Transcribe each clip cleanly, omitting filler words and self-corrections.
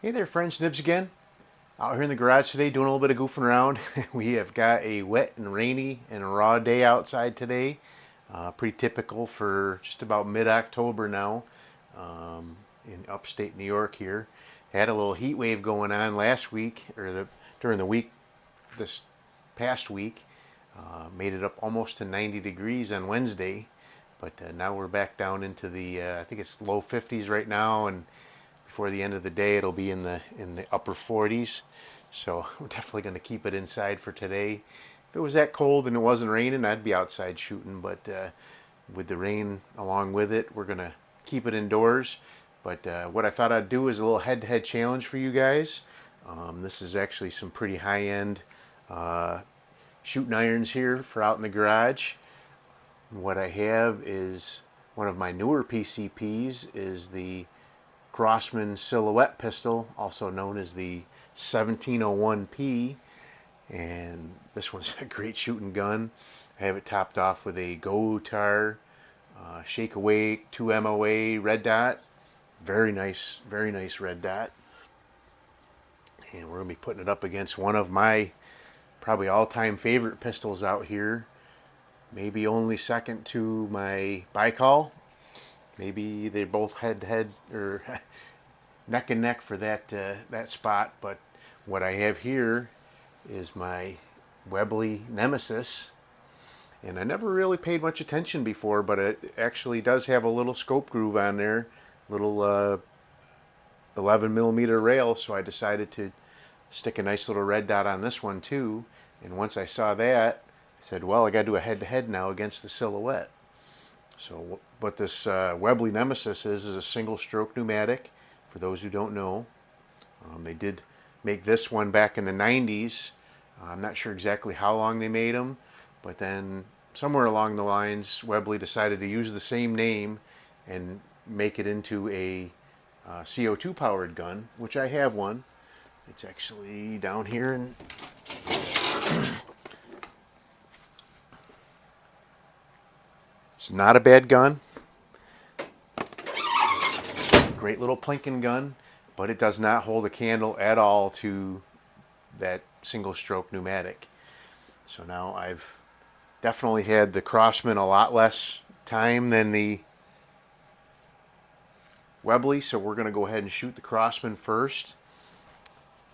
Hey there friends, Nibs again. Out here in the garage today doing a little bit of goofing around. We have got a wet and rainy and raw day outside today. Pretty typical for just about mid-October now in upstate New York here. Had a little heat wave going on last week, or during the week, this past week. Made it up almost to 90 degrees on Wednesday, but now we're back down into the, I think it's low 50s right now, and before the end of the day it'll be in the upper 40s. So we're definitely going to keep it inside for today. If it was that cold and it wasn't raining, I'd be outside shooting, but with the rain along with it, we're going to keep it indoors. But what I thought I'd do is a little head-to-head challenge for you guys. This is actually some pretty high-end shooting irons here for out in the garage. What I have is one of my newer PCPs, is the Crosman Silhouette pistol, also known as the 1701P, and this one's a great shooting gun. I have it topped off with a Go-Tar Shake Away 2 MOA red dot. Very nice red dot. And we're going to be putting it up against one of my probably all-time favorite pistols out here. Maybe only second to my Baikal. Maybe they're both head-to-head or neck and neck for that spot. But what I have here is my Webley Nemesis, and I never really paid much attention before, but it actually does have a little scope groove on there, little 11 millimeter rail. So I decided to stick a nice little red dot on this one too. And once I saw that, I said, well, I got to do a head-to-head now against the Silhouette. So what this Webley Nemesis is a single stroke pneumatic, for those who don't know. They did make this one back in the 90s. I'm not sure exactly how long they made them, but then somewhere along the lines, Webley decided to use the same name and make it into a CO2 powered gun, which I have one. It's actually down here, and it's not a bad gun. Great little plinking gun, but it does not hold a candle at all to that single stroke pneumatic. So now I've definitely had the Crosman a lot less time than the Webley, so we're going to go ahead and shoot the Crosman first.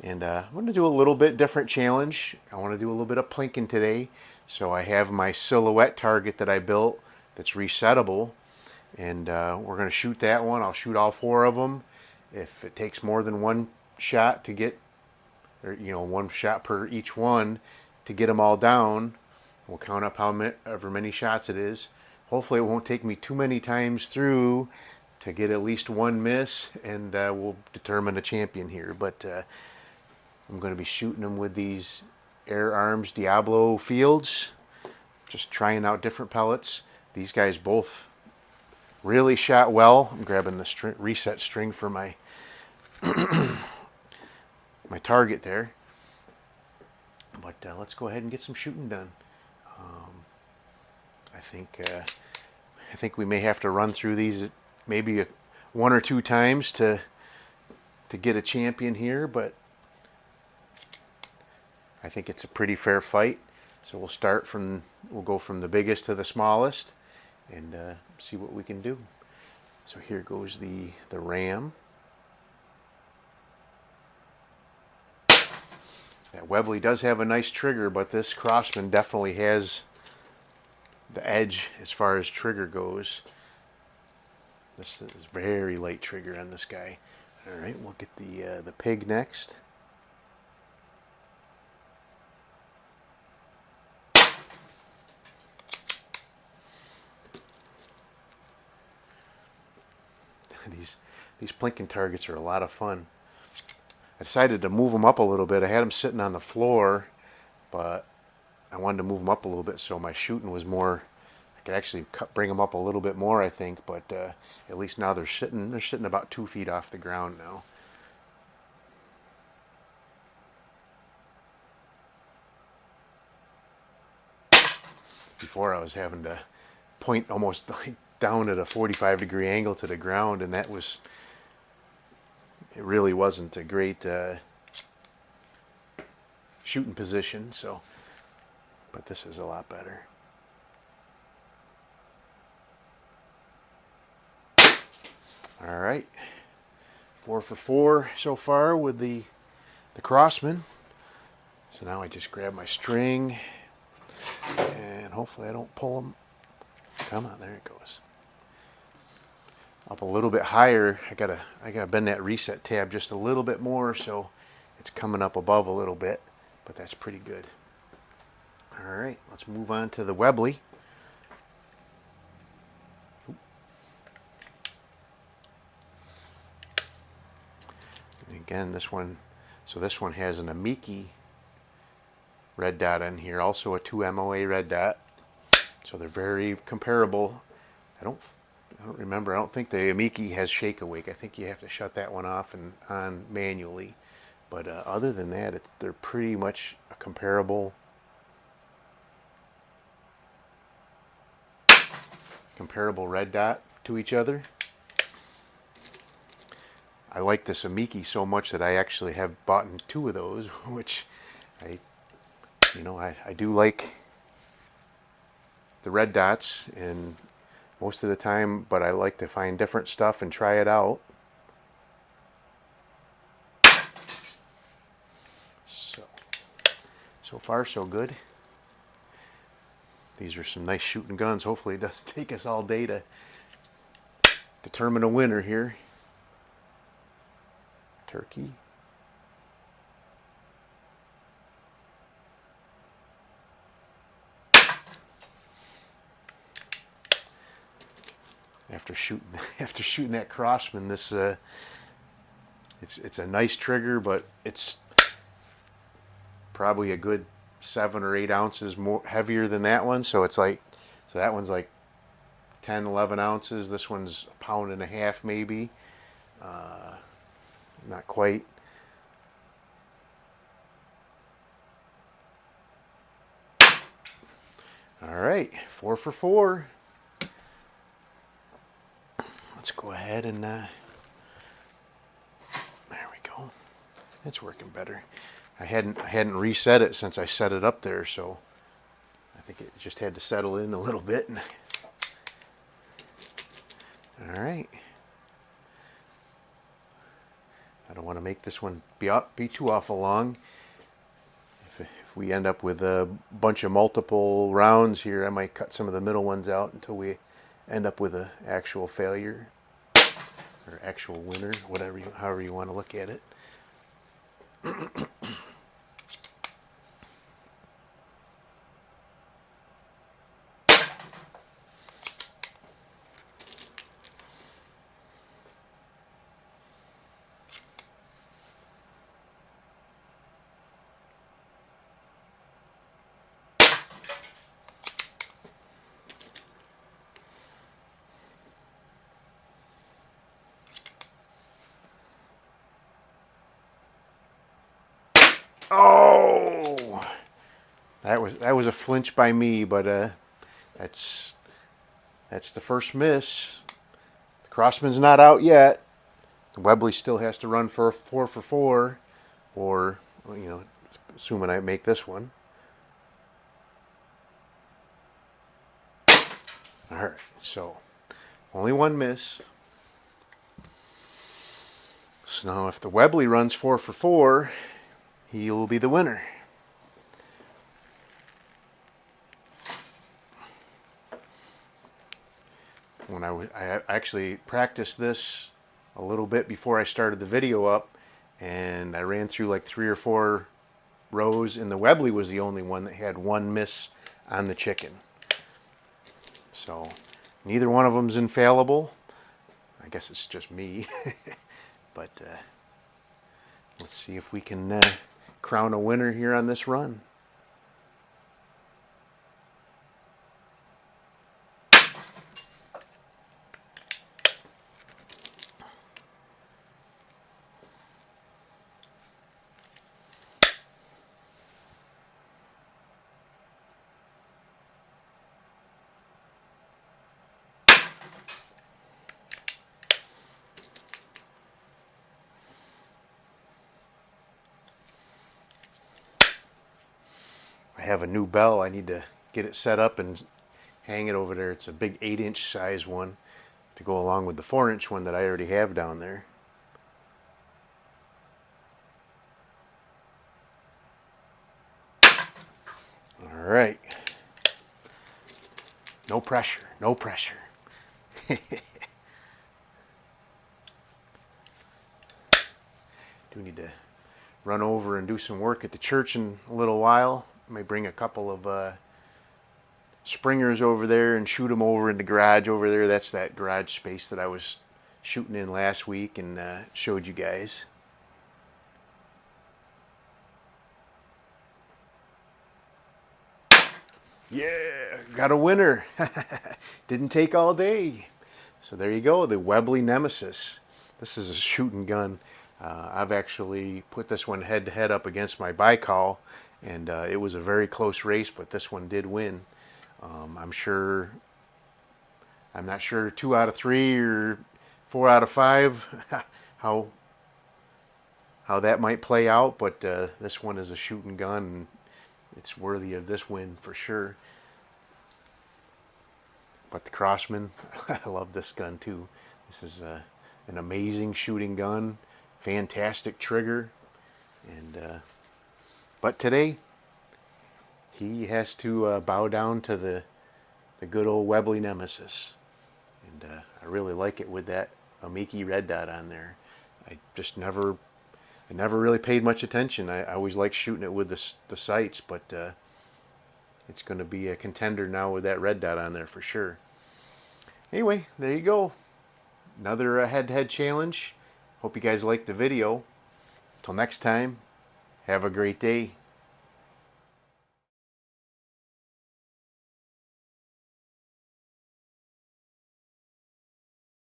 And I'm going to do a little bit different challenge. I want to do a little bit of plinking today. So I have my Silhouette target that I built that's resettable, and we're going to shoot that one. I'll shoot all 4 of them. If it takes more than one shot to get, or one shot per each one to get them all down, we'll count up however many shots it is. Hopefully it won't take me too many times through to get at least one miss, and we'll determine a champion here. But I'm going to be shooting them with these Air Arms Diablo Fields, just trying out different pellets. These guys both really shot well. I'm grabbing the reset string for my my target there. But let's go ahead and get some shooting done. I think we may have to run through these maybe 1 or 2 times to get a champion here, but I think it's a pretty fair fight. So we'll go from the biggest to the smallest, and see what we can do. So here goes the ram. That Webley does have a nice trigger, but this Crosman definitely has the edge as far as trigger goes. This is very light trigger on this guy. All right, we'll get the pig next. These plinking targets are a lot of fun. I decided to move them up a little bit. I had them sitting on the floor, but I wanted to move them up a little bit so my shooting was more, I could actually bring them up a little bit more, I think, but at least now they're sitting about 2 feet off the ground now. Before I was having to point almost like down at a 45-degree angle to the ground, and that was it really wasn't a great shooting position. So, but this is a lot better. All right, 4 for 4 so far with the Crosman. So now I just grab my string, and hopefully I don't pull them. Come on, there it goes. Up a little bit higher. I gotta bend that reset tab just a little bit more, so it's coming up above a little bit, but that's pretty good. All right, let's move on to the Webley. And again, this one has an Amiki red dot in here, also a 2 MOA red dot. So they're very comparable. I don't remember. I don't think the Amiki has shake awake. I think you have to shut that one off and on manually. But other than that, they're pretty much a comparable red dot to each other. I like this Amiki so much that I actually have bought 2 of those, which I do like the red dots and most of the time, but I like to find different stuff and try it out. So far so good. These are some nice shooting guns. Hopefully it doesn't take us all day to determine a winner here. Turkey. After shooting that Crosman, this it's a nice trigger, but it's probably a good 7 or 8 ounces more heavier than that one. So it's like, that one's like 10, 11 ounces. This one's 1.5 pounds maybe. Not quite. All right, 4 for 4. Let's go ahead and there we go. It's working better. I hadn't reset it since I set it up there, so I think it just had to settle in a little bit. All right. I don't want to make this one be too awful long. If we end up with a bunch of multiple rounds here, I might cut some of the middle ones out until we end up with an actual failure or actual winner, however you want to look at it. Oh, that was a flinch by me, but that's the first miss. The Crosman's not out yet. The Webley still has to run for 4 for 4, or assuming I make this one. All right, so only one miss. So now if the Webley runs 4 for 4, he will be the winner. When I actually practiced this a little bit before I started the video up, and I ran through like 3 or 4 rows, and the Webley was the only one that had 1 miss on the chicken. So neither one of them's infallible. I guess it's just me. But let's see if we can crown a winner here on this run. have a new bell. I need to get it set up and hang it over there. It's a big 8-inch size one to go along with the 4-inch one that I already have down there. All right. No pressure, no pressure. Do need to run over and do some work at the church in a little while. I may bring a couple of springers over there and shoot them over in the garage over there. That's that garage space that I was shooting in last week and showed you guys. Yeah, got a winner. Didn't take all day. So there you go, the Webley Nemesis. This is a shooting gun. I've actually put this one head to head up against my Baikal, and it was a very close race, but this one did win. I'm not sure 2 out of 3 or 4 out of 5 how that might play out, but this one is a shooting gun, and it's worthy of this win for sure. But the Crosman, I love this gun too. This is an amazing shooting gun, fantastic trigger, and but today he has to bow down to the good old Webley Nemesis, and I really like it with that Amiki red dot on there. I never really paid much attention. I always liked shooting it with the sights, but it's going to be a contender now with that red dot on there for sure. Anyway, there you go. Another head-to-head challenge. Hope you guys liked the video. Till next time, have a great day.